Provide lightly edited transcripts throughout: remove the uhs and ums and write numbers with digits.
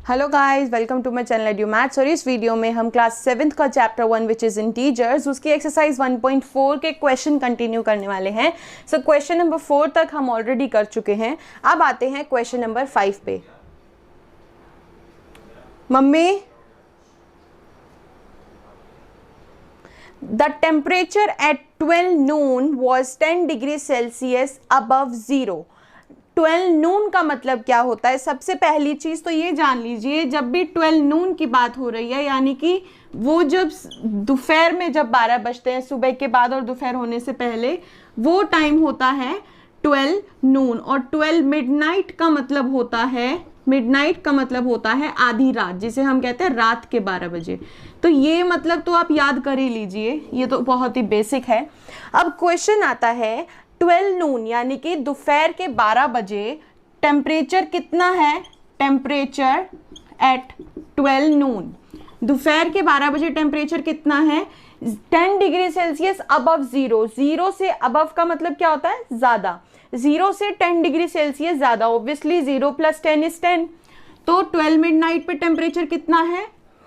Hello guys, welcome to my channel Edu Maths. और इस video में हम क्लास 7th का चैप्टर 1 विच इज़ इंटीजर्स उसकी एक्सरसाइज 1.4 के क्वेश्चन कंटिन्यू करने वाले हैं। सो क्वेश्चन नंबर 4 तक हम ऑलरेडी कर चुके हैं। अब आते हैं क्वेश्चन नंबर 5 पे। Mummy, the temperature at 12 noon was 10 degree Celsius above zero. 12 नून का मतलब क्या होता है? सबसे पहली चीज़ तो ये जान लीजिए, जब भी 12 नून की बात हो रही है यानी कि वो जब दोपहर में जब 12 बजते हैं, सुबह के बाद और दोपहर होने से पहले, वो टाइम होता है 12 नून। और 12 मिडनाइट का मतलब होता है आधी रात, जिसे हम कहते हैं रात के 12 बजे। तो ये मतलब तो आप याद कर ही लीजिए, ये तो बहुत ही बेसिक है। अब क्वेश्चन आता है 12 नून यानी कि दोपहर के 12 बजे टेम्परेचर कितना है? टेम्परेचर एट 12 नून, दोपहर के 12 बजे टेम्परेचर कितना है? 10 degree Celsius above zero. Zero से अबव का मतलब क्या होता है? ज़्यादा। जीरो से 10 डिग्री सेल्सियस ज़्यादा। ऑब्वियसली 0 + 10 = 10। तो 12 मिडनाइट पे टेम्परेचर कितना है?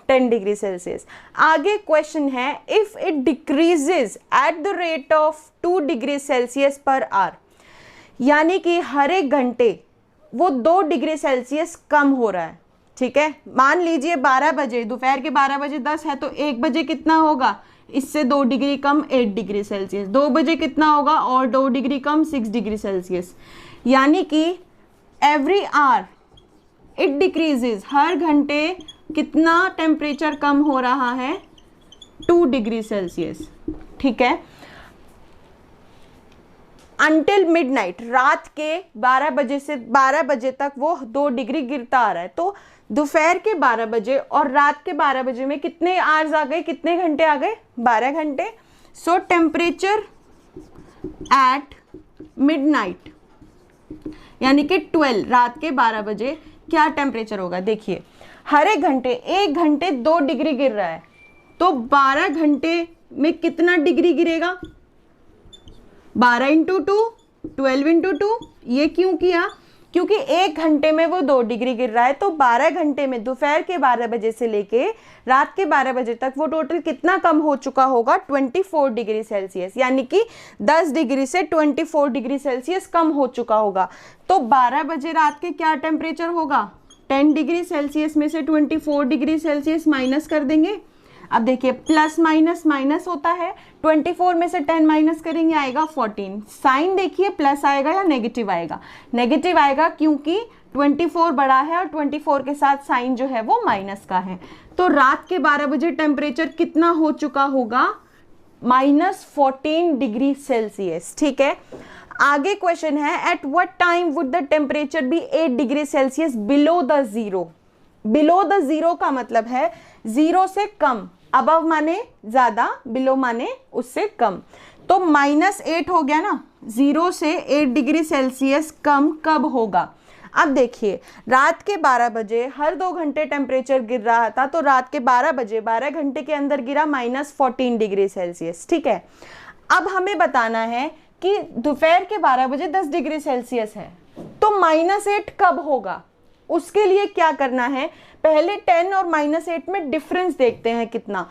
10 डिग्री सेल्सियस। आगे क्वेश्चन है, if it decreases at the rate of 2 degree Celsius per hour, यानी कि हर एक घंटे वो 2 डिग्री सेल्सियस कम हो रहा है। ठीक है, मान लीजिए 12 बजे, दोपहर के 12 बजे 10 है, तो 1 बजे कितना होगा? इससे 2 डिग्री कम 8 डिग्री सेल्सियस। 2 बजे कितना होगा? और 2 डिग्री कम 6 डिग्री सेल्सियस। यानी कि एवरी आवर इट डिक्रीजेज, हर घंटे कितना टेम्परेचर कम हो रहा है? 2 डिग्री सेल्सियस। ठीक है, अंटिल मिडनाइट, रात के 12 बजे से 12 बजे तक वो 2 डिग्री गिरता आ रहा है। तो दोपहर के 12 बजे और रात के 12 बजे में कितने आवर्स आ गए? कितने घंटे आ गए? 12 घंटे। सो टेम्परेचर एट मिडनाइट यानी कि 12, रात के 12 बजे क्या टेम्परेचर होगा? देखिए, हर एक घंटे 2 डिग्री गिर रहा है, तो 12 घंटे में कितना डिग्री गिरेगा? 12 × 2 12 × 2। ये क्यों किया? क्योंकि 1 घंटे में वो 2 डिग्री गिर रहा है। तो 12 घंटे में दोपहर के 12 बजे से लेके रात के 12 बजे तक वो टोटल कितना कम हो चुका होगा? 24 डिग्री सेल्सियस। यानी कि 10 डिग्री से 24 डिग्री सेल्सियस कम हो चुका होगा। तो 12 बजे रात के क्या टेम्परेचर होगा? 10 डिग्री सेल्सियस में से 24 डिग्री सेल्सियस माइनस कर देंगे। अब देखिए, प्लस माइनस माइनस होता है, 24 में से 10 माइनस करेंगे, आएगा 14। साइन देखिए, प्लस आएगा या नेगेटिव आएगा? नेगेटिव आएगा, क्योंकि 24 बड़ा है और 24 के साथ साइन जो है वो माइनस का है। तो रात के 12 बजे टेम्परेचर कितना हो चुका होगा? -14 डिग्री सेल्सियस। ठीक है, आगे क्वेश्चन है, at what time would the temperature be 8 degree Celsius below the zero. Below the zero का मतलब है जीरो से कम। अबव माने ज्यादा, बिलो माने उससे कम। तो -8 हो गया ना। 0 से 8 डिग्री सेल्सियस कम कब होगा? अब देखिए, रात के 12 बजे हर 2 घंटे टेम्परेचर गिर रहा था, तो रात के 12 बजे 12 घंटे के अंदर गिरा -14 डिग्री सेल्सियस। ठीक है, अब हमें बताना है कि दोपहर के 12 बजे 10 डिग्री सेल्सियस है, तो -8 कब होगा? उसके लिए क्या करना है? पहले 10 और -8 में डिफरेंस देखते हैं कितना।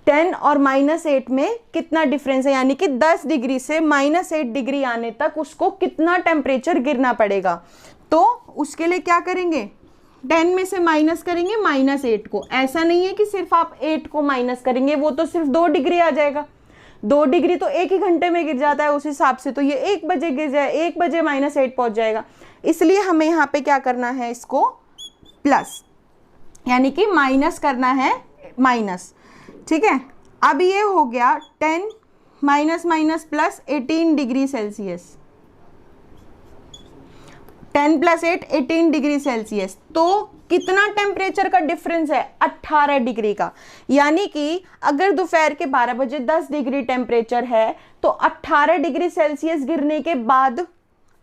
10 और -8 में कितना डिफरेंस है, यानी कि 10 डिग्री से -8 डिग्री आने तक उसको कितना टेम्परेचर गिरना पड़ेगा। तो उसके लिए क्या करेंगे? 10 में से माइनस करेंगे -8 को। ऐसा नहीं है कि सिर्फ आप 8 को माइनस करेंगे, वो तो सिर्फ 2 डिग्री आ जाएगा। 2 डिग्री तो 1 ही घंटे में गिर जाता है, उस हिसाब से तो ये 1 बजे गिर जाए, 1 बजे -8 पहुंच जाएगा। इसलिए हमें यहाँ पे क्या करना है? इसको प्लस, यानी कि माइनस करना है माइनस। ठीक है, अब ये हो गया 10 minus plus 18 degree Celsius. 10 + 8 18 degree Celsius. तो कितना टेम्परेचर का डिफरेंस है? 18 डिग्री का। यानी कि अगर दोपहर के 12 बजे 10 डिग्री टेम्परेचर है, तो 18 डिग्री सेल्सियस गिरने के बाद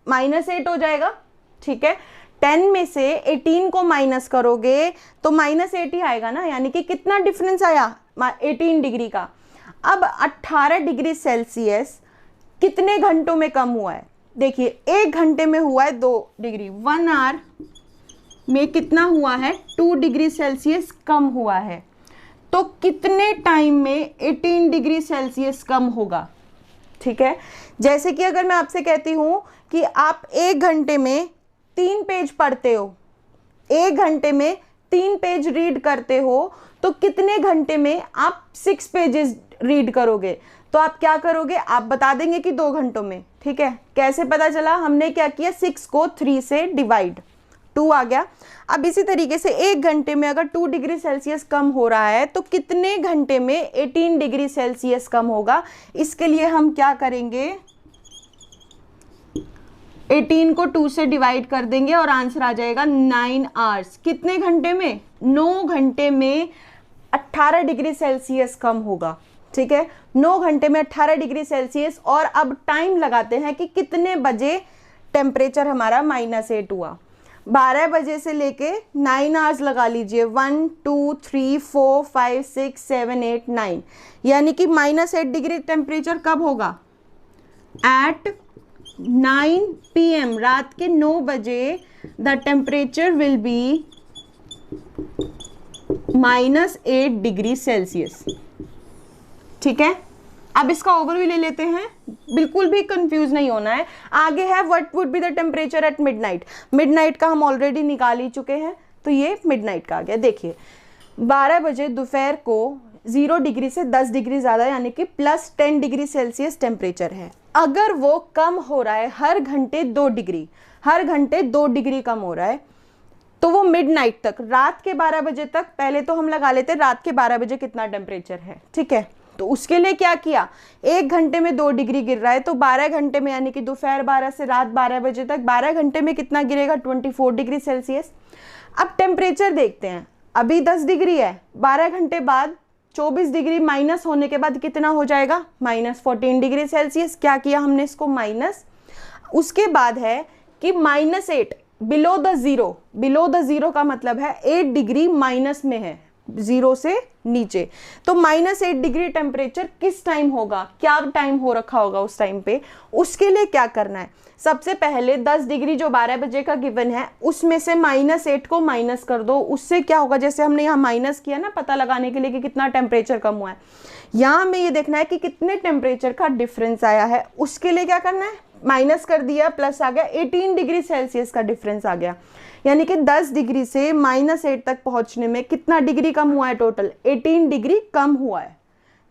-8 हो जाएगा। ठीक है, 10 में से 18 को माइनस करोगे तो -8 ही आएगा ना। यानी कि कितना डिफरेंस आया? 18 डिग्री का। अब 18 डिग्री सेल्सियस कितने घंटों में कम हुआ है? देखिए, 1 घंटे में हुआ है 2 डिग्री। 1 आवर में कितना हुआ है, 2 डिग्री सेल्सियस कम हुआ है। तो कितने टाइम में 18 डिग्री सेल्सियस कम होगा? ठीक है, जैसे कि अगर मैं आपसे कहती हूँ कि आप 1 घंटे में 3 पेज पढ़ते हो, 1 घंटे में 3 पेज रीड करते हो, तो कितने घंटे में आप 6 पेजेस रीड करोगे? तो आप क्या करोगे, आप बता देंगे कि 2 घंटों में। ठीक है, कैसे पता चला? हमने क्या किया, 6 को 3 से डिवाइड, 2 आ गया। अब इसी तरीके से 1 घंटे में अगर 2 डिग्री सेल्सियस कम हो रहा है तो कितने घंटे में 18 डिग्री सेल्सियस कम होगा? इसके लिए हम क्या करेंगे, 18 को 2 से डिवाइड कर देंगे और आंसर आ जाएगा 9 आवर्स। कितने घंटे में? 9 घंटे में 18 डिग्री सेल्सियस कम होगा। ठीक है, 9 घंटे में 18 डिग्री सेल्सियस। और अब टाइम लगाते हैं कि कितने बजे टेम्परेचर हमारा -8 हुआ। 12 बजे से लेके 9 आवर्स लगा लीजिए, 1 2 3 4 5 6 7 8 9, यानी कि -8 डिग्री टेम्परेचर कब होगा? एट 9 PM, रात के 9 बजे the temperature will be -8 degree Celsius. ठीक है, अब इसका ओवरव्यू ले लेते हैं, बिल्कुल भी कंफ्यूज नहीं होना है। आगे है what would be the temperature at midnight. Midnight का हम ऑलरेडी निकाल ही चुके हैं, तो ये मिडनाइट का आ गया। देखिए 12 बजे दोपहर को 0 डिग्री से 10 डिग्री ज़्यादा, यानी कि +10 डिग्री सेल्सियस टेम्परेचर है। अगर वो कम हो रहा है हर घंटे 2 डिग्री, हर घंटे 2 डिग्री कम हो रहा है, तो वो मिडनाइट तक, रात के 12 बजे तक, पहले तो हम लगा लेते रात के 12 बजे कितना टेम्परेचर है। ठीक है, तो उसके लिए क्या किया, 1 घंटे में 2 डिग्री गिर रहा है, तो 12 घंटे में, यानी कि दोपहर 12 से रात 12 बजे तक 12 घंटे में कितना गिरेगा, 24 डिग्री सेल्सियस। अब टेम्परेचर देखते हैं, अभी 10 डिग्री है, 12 घंटे बाद 24 डिग्री माइनस होने के बाद कितना हो जाएगा, -14 डिग्री सेल्सियस। क्या किया हमने इसको माइनस। उसके बाद है कि -8 below the zero, below the zero का मतलब है 8 डिग्री माइनस में है, 0 से नीचे। तो -8 डिग्री टेम्परेचर किस टाइम होगा, क्या टाइम हो रखा होगा उस टाइम पे? उसके लिए क्या करना है, सबसे पहले 10 डिग्री जो 12 बजे का गिवन है उसमें से -8 को माइनस कर दो। उससे क्या होगा, जैसे हमने यहाँ माइनस किया ना पता लगाने के लिए कि कितना टेम्परेचर कम हुआ है, यहाँ हमें ये देखना है कि कितने टेम्परेचर का डिफरेंस आया है। उसके लिए क्या करना है, माइनस कर दिया, प्लस आ गया, 18 डिग्री सेल्सियस का डिफरेंस आ गया। यानी कि 10 डिग्री से -8 तक पहुंचने में कितना डिग्री कम हुआ है, टोटल 18 डिग्री कम हुआ है।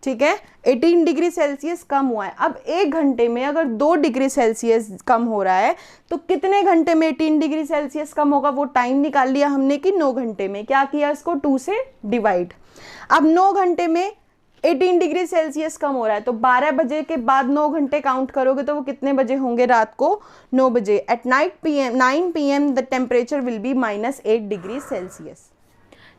ठीक है, 18 डिग्री सेल्सियस कम हुआ है। अब 1 घंटे में अगर 2 डिग्री सेल्सियस कम हो रहा है तो कितने घंटे में 18 डिग्री सेल्सियस कम होगा, वो टाइम निकाल लिया हमने कि 9 घंटे में। क्या किया, इसको 2 से डिवाइड। अब 9 घंटे में 18 डिग्री सेल्सियस कम हो रहा है, तो 12 बजे के बाद 9 घंटे काउंट करोगे तो वो कितने बजे होंगे, रात को 9 बजे। At night 9 PM the temperature will be -8 degree Celsius.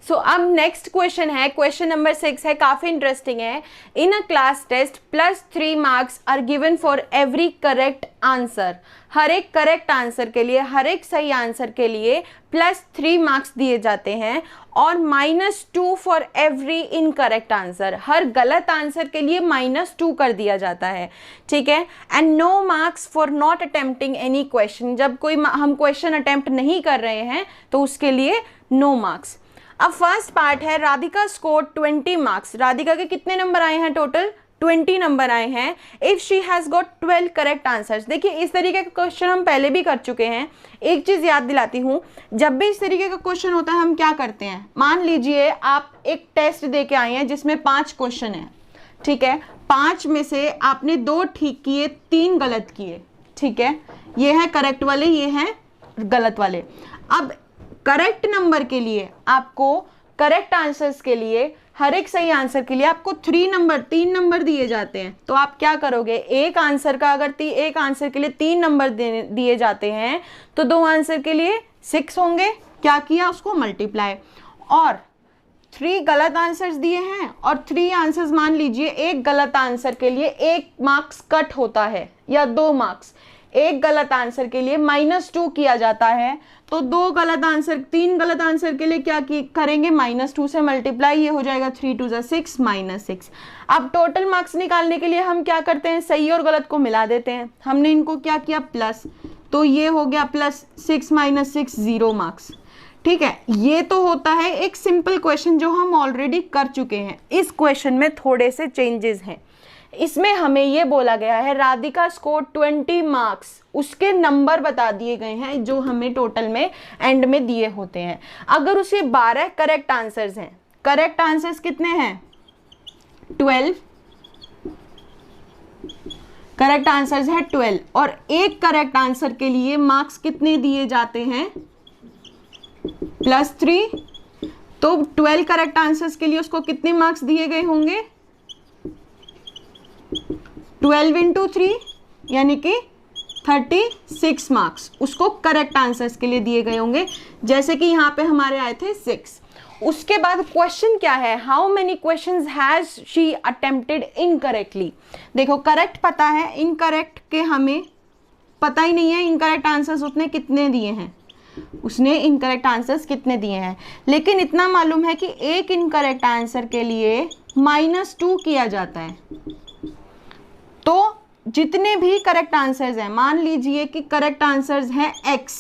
So अब नेक्स्ट क्वेश्चन है, क्वेश्चन नंबर 6 है, काफी इंटरेस्टिंग है। In a class test +3 marks are given for every correct answer. हर एक करेक्ट आंसर के लिए, हर एक सही आंसर के लिए +3 मार्क्स दिए जाते हैं और -2 फॉर एवरी इनकरेक्ट आंसर। हर गलत आंसर के लिए -2 कर दिया जाता है। ठीक है, and no marks for not attempting any question. जब कोई हम क्वेश्चन अटेम्प्ट नहीं कर रहे हैं तो उसके लिए नो मार्क्स। अब फर्स्ट पार्ट है, राधिका स्कोर 20 मार्क्स। राधिका के कितने नंबर आए हैं, टोटल 20 नंबर आए हैं। If she has got 12 correct answers. देखिए इस तरीके का क्वेश्चन हम पहले भी कर चुके हैं। एक चीज़ याद दिलाती हूँ, जब भी इस तरीके का क्वेश्चन होता है हम क्या करते हैं, मान लीजिए आप एक टेस्ट दे के आए हैं जिसमें 5 क्वेश्चन हैं। ठीक है, 5 में से आपने 2 ठीक किए, 3 गलत किए। ठीक है, ये है करेक्ट वाले, ये हैं गलत वाले। अब करेक्ट नंबर के लिए आपको, करेक्ट आंसर्स के लिए, हर एक सही आंसर के लिए आपको 3 नंबर दिए जाते हैं। तो आप क्या करोगे, एक आंसर का अगर एक आंसर के लिए 3 नंबर दिए जाते हैं तो 2 आंसर के लिए 6 होंगे। क्या किया, उसको मल्टीप्लाई। और 3 गलत आंसर्स दिए हैं और 3 आंसर्स, मान लीजिए एक गलत आंसर के लिए 1 मार्क्स कट होता है या 2 मार्क्स। एक गलत आंसर के लिए -2 किया जाता है, तो 3 गलत आंसर के लिए क्या करेंगे, -2 से मल्टीप्लाई, ये हो जाएगा 3 2 6 -6। अब टोटल मार्क्स निकालने के लिए हम क्या करते हैं, सही और गलत को मिला देते हैं। हमने इनको क्या किया, प्लस, तो ये हो गया +6 - 6 0 मार्क्स। ठीक है, ये तो होता है एक सिंपल क्वेश्चन जो हम ऑलरेडी कर चुके हैं। इस क्वेश्चन में थोड़े से चेंजेस हैं। इसमें हमें ये बोला गया है राधिका स्कोर 20 मार्क्स, उसके नंबर बता दिए गए हैं जो हमें टोटल में एंड में दिए होते हैं। अगर उसे 12 करेक्ट आंसर्स हैं, करेक्ट आंसर्स कितने हैं 12, करेक्ट आंसर्स है 12, और एक करेक्ट आंसर के लिए मार्क्स कितने दिए जाते हैं +3। तो 12 करेक्ट आंसर्स के लिए उसको कितने मार्क्स दिए गए होंगे 12 × 3 यानी कि 36 मार्क्स उसको करेक्ट आंसर्स के लिए दिए गए होंगे, जैसे कि यहाँ पे हमारे आए थे 6। उसके बाद क्वेश्चन क्या है, how many questions has she attempted incorrectly. देखो करेक्ट पता है, इनकरेक्ट के हमें पता ही नहीं है इनकरेक्ट आंसर्स उसने कितने दिए हैं, उसने इनकरेक्ट आंसर्स कितने दिए हैं, लेकिन इतना मालूम है कि एक इनकरेक्ट आंसर के लिए -2 किया जाता है। तो जितने भी करेक्ट आंसर्स हैं, मान लीजिए कि करेक्ट आंसर्स हैं x,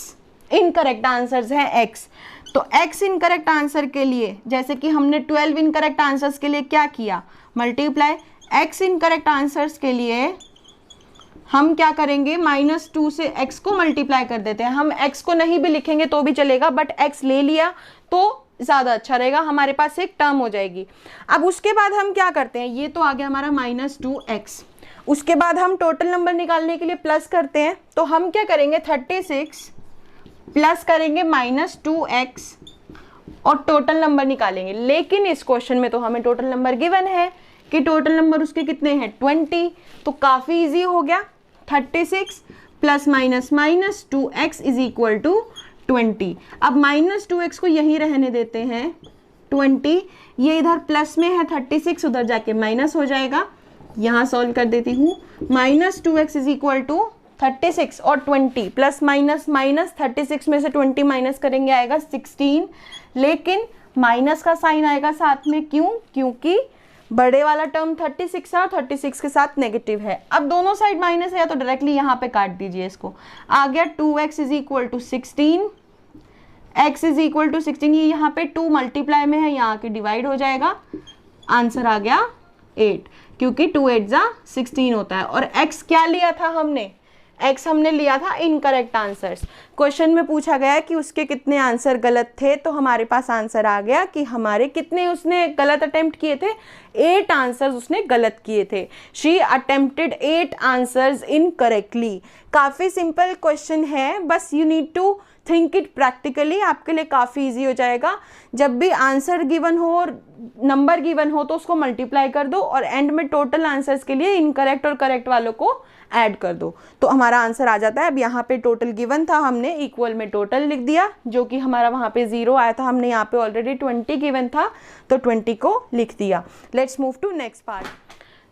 इनकरेक्ट आंसर्स हैं x, तो x इनकरेक्ट आंसर के लिए जैसे कि हमने 12 इनकरेक्ट आंसर्स के लिए क्या किया मल्टीप्लाई, x इनकरेक्ट आंसर्स के लिए हम क्या करेंगे -2 से x को मल्टीप्लाई कर देते हैं। हम x को नहीं भी लिखेंगे तो भी चलेगा, बट x ले लिया तो ज़्यादा अच्छा रहेगा, हमारे पास एक टर्म हो जाएगी। अब उसके बाद हम क्या करते हैं, ये तो आ गया हमारा -2x, उसके बाद हम टोटल नंबर निकालने के लिए प्लस करते हैं, तो हम क्या करेंगे 36 प्लस करेंगे -2x और टोटल नंबर निकालेंगे। लेकिन इस क्वेश्चन में तो हमें टोटल नंबर गिवन है कि टोटल नंबर उसके कितने हैं 20, तो काफ़ी इजी हो गया। 36 + -2x = 20। अब -2x को यहीं रहने देते हैं 20, ये इधर प्लस में है 36, उधर जाके माइनस हो जाएगा, यहाँ सॉल्व कर देती हूँ। -2x = 36 और 20 प्लस माइनस माइनस 36 में से 20 माइनस करेंगे आएगा 16, लेकिन माइनस का साइन आएगा साथ में, क्यों, क्योंकि बड़े वाला टर्म 36 है और 36 के साथ नेगेटिव है। अब दोनों साइड माइनस है तो डायरेक्टली यहाँ पे काट दीजिए इसको, आ गया 2x = 16, x = 16, ये यहाँ पे 2 मल्टीप्लाई में है, यहाँ के डिवाइड हो जाएगा, आंसर आ गया 8, क्योंकि 2 8 जा 16 होता है। और x क्या लिया था हमने, x हमने लिया था इनकरेक्ट आंसर्स। क्वेश्चन में पूछा गया कि उसके कितने आंसर गलत थे, तो हमारे पास आंसर आ गया कि हमारे कितने उसने गलत अटेम्प्ट किए थे, 8 आंसर्स उसने गलत किए थे। She attempted 8 answers incorrectly. काफ़ी सिंपल क्वेश्चन है, बस you need to think it practically, आपके लिए काफ़ी इजी हो जाएगा। जब भी आंसर गिवन हो और नंबर गिवन हो तो उसको मल्टीप्लाई कर दो और एंड में टोटल आंसर्स के लिए इनकरेक्ट और करेक्ट वालों को ऐड कर दो, तो हमारा आंसर आ जाता है। अब यहाँ पे टोटल गिवन था, हमने इक्वल में टोटल लिख दिया, जो कि हमारा वहाँ पे 0 आया था, हमने यहाँ पे ऑलरेडी 20 गिवन था तो 20 को लिख दिया। Let's move to next part.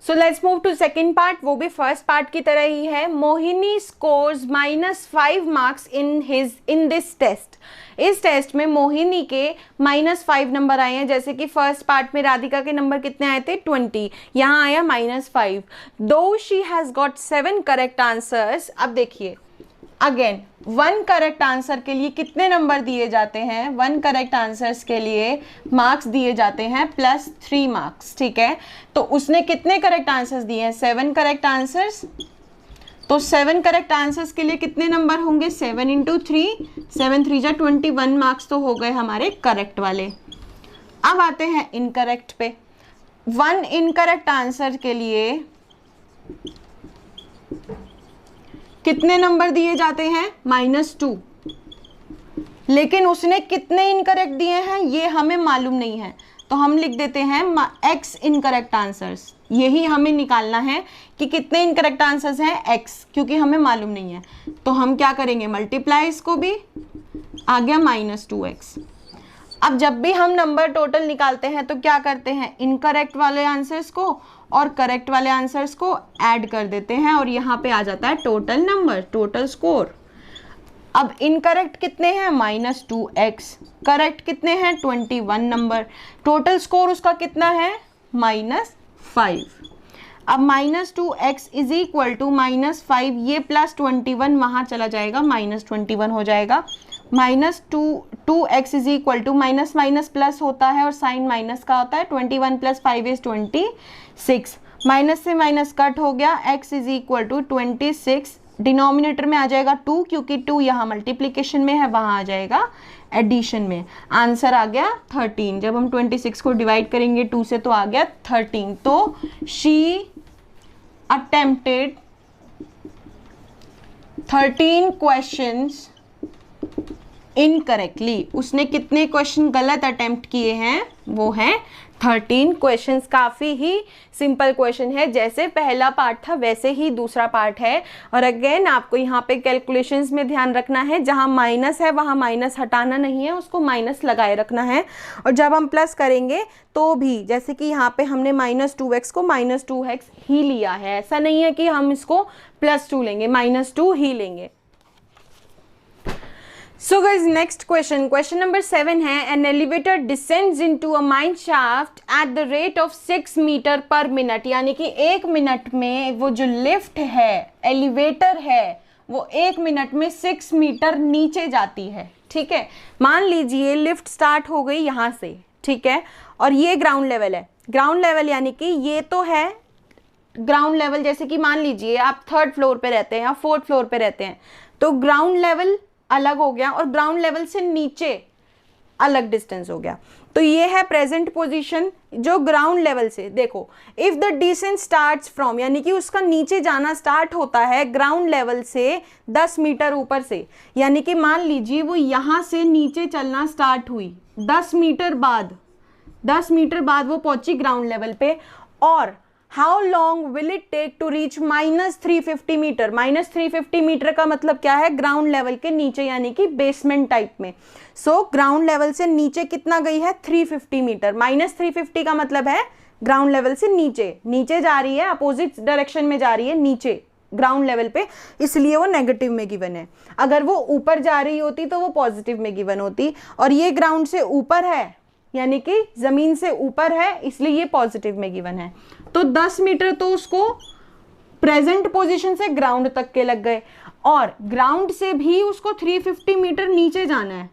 So let's move to second part, वो भी फर्स्ट पार्ट की तरह ही है। Mohini scores -5 marks in this test. इस टेस्ट में मोहिनी के -5 नंबर आए हैं, जैसे कि फर्स्ट पार्ट में राधिका के नंबर कितने आए थे 20, यहाँ आया -5। दो she has got 7 correct answers. अब देखिए अगेन 1 करेक्ट आंसर के लिए कितने नंबर दिए जाते हैं, 1 करेक्ट आंसर्स के लिए मार्क्स दिए जाते हैं +3 मार्क्स, ठीक है। तो उसने कितने करेक्ट आंसर्स दिए हैं 7 करेक्ट आंसर्स, तो 7 करेक्ट आंसर्स के लिए कितने नंबर होंगे 7 × 3, 7 3 जा 21 मार्क्स तो हो गए हमारे करेक्ट वाले। अब आते हैं इनकरेक्ट पे। 1 इनकरेक्ट आंसर के लिए कितने नंबर दिए जाते हैं -2, लेकिन उसने कितने इनकरेक्ट दिए हैं ये हमें मालूम नहीं है, तो हम लिख देते हैं x इनकरेक्ट आंसर्स। यही हमें निकालना है कि कितने इनकरेक्ट आंसर्स हैं x, क्योंकि हमें मालूम नहीं है। तो हम क्या करेंगे मल्टीप्लाई, इसको भी आ गया -2x। अब जब भी हम नंबर टोटल निकालते हैं तो क्या करते हैं, इनकरेक्ट वाले आंसर्स को और करेक्ट वाले आंसर्स को ऐड कर देते हैं और यहाँ पे आ जाता है टोटल नंबर, टोटल स्कोर। अब इनकरेक्ट कितने हैं -2x, करेक्ट कितने हैं 21 नंबर, टोटल स्कोर उसका कितना है -5। अब -2x = -5, ये +21 वहाँ चला जाएगा, -21 हो जाएगा, -2x is equal to minus minus plus होता है और साइन माइनस का होता है, 21 + 5 = 26, माइनस से माइनस कट हो गया, x is equal to 26, denominator में आ जाएगा 2 क्योंकि 2 यहाँ मल्टीप्लीकेशन में है, वहाँ आ जाएगा एडिशन में। आंसर आ गया 13। जब हम 26 को डिवाइड करेंगे 2 से तो आ गया 13। तो शी अटेम्प्टेड 13 क्वेश्चंस इनकरेक्टली। उसने कितने क्वेश्चन गलत अटेम्प्ट किए हैं? वो हैं 13 क्वेश्चंस। काफ़ी ही सिंपल क्वेश्चन है, जैसे पहला पार्ट था वैसे ही दूसरा पार्ट है। और अगेन आपको यहाँ पे कैलकुलेशंस में ध्यान रखना है, जहाँ माइनस है वहाँ माइनस हटाना नहीं है, उसको माइनस लगाए रखना है। और जब हम प्लस करेंगे तो भी, जैसे कि यहाँ पे हमने -2x को -2x ही लिया है, ऐसा नहीं है कि हम इसको +2 लेंगे, -2 ही लेंगे। So guys, next question number 7 है, an elevator descends into a mine shaft at the rate of 6 metre पर मिनट। यानी कि 1 मिनट में वो जो लिफ्ट है, एलिवेटर है, वो 1 मिनट में 6 मीटर नीचे जाती है। ठीक है, मान लीजिए लिफ्ट स्टार्ट हो गई यहाँ से, ठीक है, और ये ग्राउंड लेवल है। ग्राउंड लेवल यानी कि ये तो है ग्राउंड लेवल, जैसे कि मान लीजिए आप 3rd फ्लोर पे रहते हैं या 4th फ्लोर पे रहते हैं, तो ग्राउंड लेवल अलग हो गया और ग्राउंड लेवल से नीचे अलग डिस्टेंस हो गया। तो ये है प्रेजेंट पोजीशन जो ग्राउंड लेवल से। देखो, if the descent starts from, यानी कि उसका नीचे जाना स्टार्ट होता है ग्राउंड लेवल से 10 मीटर ऊपर से। यानी कि मान लीजिए वो यहाँ से नीचे चलना स्टार्ट हुई, 10 मीटर बाद वो पहुंची ग्राउंड लेवल पे। और how long will it take to reach -350 metre. -350 metre का मतलब क्या है? ग्राउंड लेवल के नीचे, यानी कि बेसमेंट टाइप में। सो ग्राउंड लेवल से नीचे कितना गई है? 350 मीटर। -350 का मतलब है ग्राउंड लेवल से नीचे जा रही है, अपोजिट डायरेक्शन में जा रही है, नीचे ग्राउंड लेवल पे, इसलिए वो नेगेटिव में गिवन है। अगर वो ऊपर जा रही होती तो वो पॉजिटिव में गिवन होती, और ये ग्राउंड से ऊपर है, यानी कि जमीन से ऊपर है, इसलिए ये पॉजिटिव में गिवन है। तो 10 मीटर तो उसको प्रेजेंट पोजीशन से ग्राउंड तक के लग गए, और ग्राउंड से भी उसको 350 मीटर नीचे जाना है।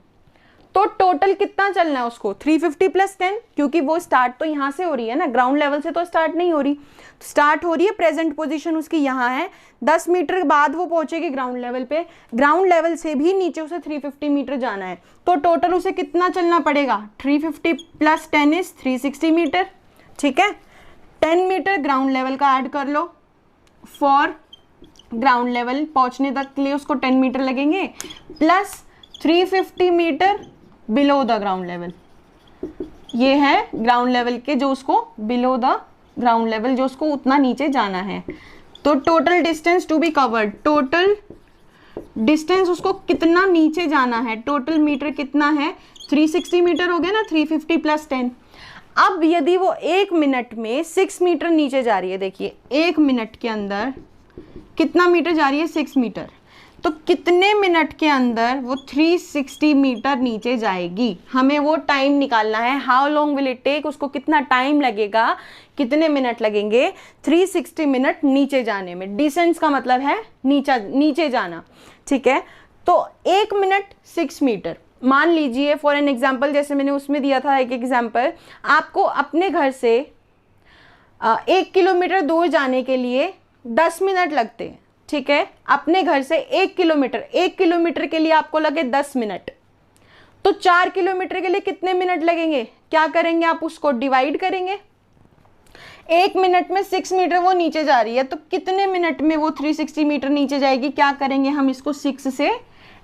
तो टोटल कितना चलना है उसको? 350 + 10, क्योंकि वो स्टार्ट तो यहाँ से हो रही है ना, ग्राउंड लेवल से तो स्टार्ट नहीं हो रही। स्टार्ट हो रही है, प्रेजेंट पोजीशन उसकी यहाँ है, 10 मीटर बाद वो पहुंचेगी ग्राउंड लेवल पे। ग्राउंड लेवल से भी नीचे उसे 350 मीटर जाना है, तो टोटल उसे कितना चलना पड़ेगा? 350 + 10 = 360 मीटर। ठीक है, 10 मीटर ग्राउंड लेवल का ऐड कर लो, फॉर ग्राउंड लेवल पहुंचने तक के लिए उसको 10 मीटर लगेंगे, plus 350 metre below the ground level. ये है ग्राउंड लेवल के, जो उसको बिलो द ग्राउंड लेवल, जो उसको उतना नीचे जाना है। तो total distance to be covered, total distance उसको कितना नीचे जाना है, टोटल मीटर कितना है? 360 मीटर हो गया ना, 350 + 10। अब यदि वो 1 मिनट में 6 मीटर नीचे जा रही है, देखिए 1 मिनट के अंदर कितना मीटर जा रही है? 6 मीटर। तो कितने मिनट के अंदर वो 360 मीटर नीचे जाएगी? हमें वो टाइम निकालना है। How long will it take, उसको कितना टाइम लगेगा, कितने मिनट लगेंगे 360 मिनट नीचे जाने में। डिसेंस का मतलब है नीचे जाना। ठीक है, तो 1 मिनट 6 मीटर। मान लीजिए फॉर एन एग्जाम्पल, जैसे मैंने उसमें दिया था एक एग्जाम्पल, आपको अपने घर से 1 किलोमीटर दूर जाने के लिए 10 मिनट लगते हैं। ठीक है, अपने घर से 1 किलोमीटर के लिए आपको लगे 10 मिनट, तो 4 किलोमीटर के लिए कितने मिनट लगेंगे? क्या करेंगे आप? उसको डिवाइड करेंगे। 1 मिनट में 6 मीटर वो नीचे जा रही है, तो कितने मिनट में वो 360 मीटर नीचे जाएगी? क्या करेंगे हम? इसको 6 से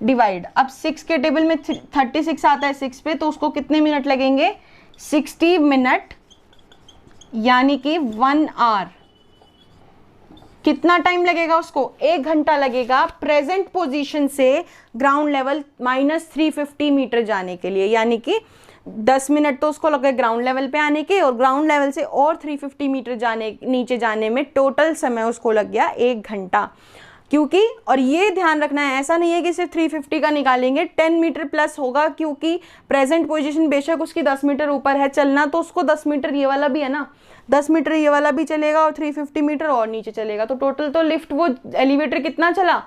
डिवाइड। अब 6 के टेबल में 36 आता है 6 पे, तो उसको कितने मिनट लगेंगे? 60 मिनट, यानी कि 1 आवर। कितना टाइम लगेगा उसको? 1 घंटा लगेगा प्रेजेंट पोजीशन से ग्राउंड लेवल -350 मीटर जाने के लिए। यानी कि 10 मिनट तो उसको लगे ग्राउंड लेवल पे आने के, और ग्राउंड लेवल से और 350 मीटर नीचे जाने में टोटल समय उसको लग गया 1 घंटा। क्योंकि, और ये ध्यान रखना है, ऐसा नहीं है कि सिर्फ 350 का निकालेंगे, 10 मीटर प्लस होगा, क्योंकि प्रेजेंट पोजीशन बेशक उसकी 10 मीटर ऊपर है, चलना तो उसको 10 मीटर ये वाला भी है ना, 10 मीटर ये वाला भी चलेगा और 350 मीटर और नीचे चलेगा। तो टोटल तो लिफ्ट वो एलिवेटर कितना चला?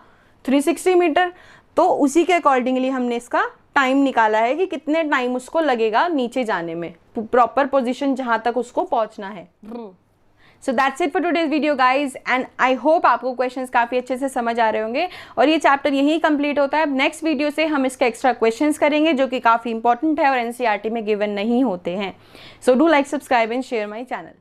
360 मीटर। तो उसी के अकॉर्डिंगली हमने इसका टाइम निकाला है कि कितने टाइम उसको लगेगा नीचे जाने में, प्रॉपर पोजीशन जहां तक उसको पहुंचना है। So that's it for today's video guys, and I hope आपको क्वेश्चंस काफ़ी अच्छे से समझ आ रहे होंगे और ये चैप्टर यहीं कंप्लीट होता है। अब नेक्स्ट वीडियो से हम इसके एक्स्ट्रा क्वेश्चंस करेंगे जो कि काफ़ी इंपॉर्टेंट है और एनसीईआरटी में गिवन नहीं होते हैं। So do like, subscribe and share my channel.